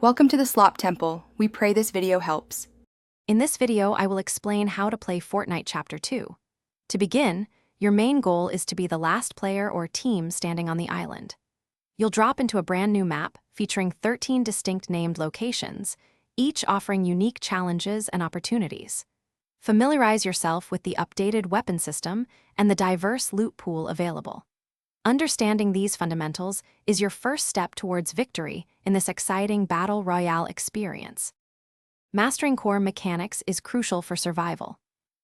Welcome to the Slop Temple. We pray this video helps. In this video, I will explain how to play Fortnite Chapter 2. To begin, your main goal is to be the last player or team standing on the island. You'll drop into a brand new map featuring 13 distinct named locations, each offering unique challenges and opportunities. Familiarize yourself with the updated weapon system and the diverse loot pool available. Understanding these fundamentals is your first step towards victory in this exciting battle royale experience. Mastering core mechanics is crucial for survival.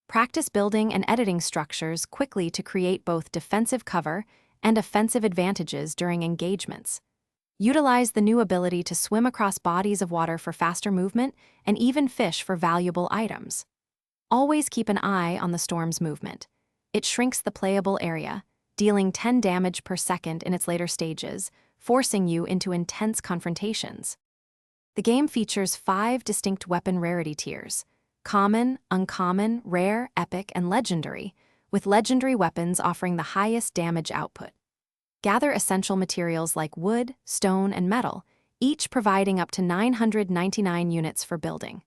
Practice building and editing structures quickly to create both defensive cover and offensive advantages during engagements. Utilize the new ability to swim across bodies of water for faster movement and even fish for valuable items. Always keep an eye on the storm's movement. It shrinks the playable area, dealing 10 damage per second in its later stages, forcing you into intense confrontations. The game features 5 distinct weapon rarity tiers: common, uncommon, rare, epic, and legendary, with legendary weapons offering the highest damage output. Gather essential materials like wood, stone, and metal, each providing up to 999 units for building.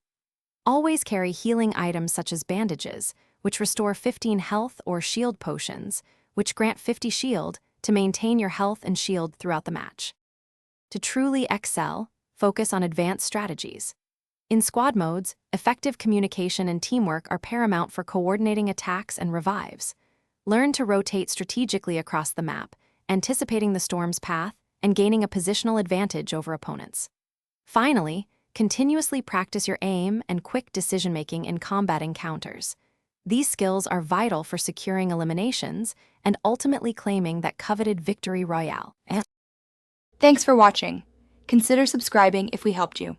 Always carry healing items such as bandages, which restore 15 health, or shield potions, which grant 50 shield to maintain your health and shield throughout the match. To truly excel, focus on advanced strategies. In squad modes, effective communication and teamwork are paramount for coordinating attacks and revives. Learn to rotate strategically across the map, anticipating the storm's path and gaining a positional advantage over opponents. Finally, continuously practice your aim and quick decision-making in combat encounters. These skills are vital for securing eliminations and ultimately claiming that coveted victory royale. Thanks for watching. Consider subscribing if we helped you.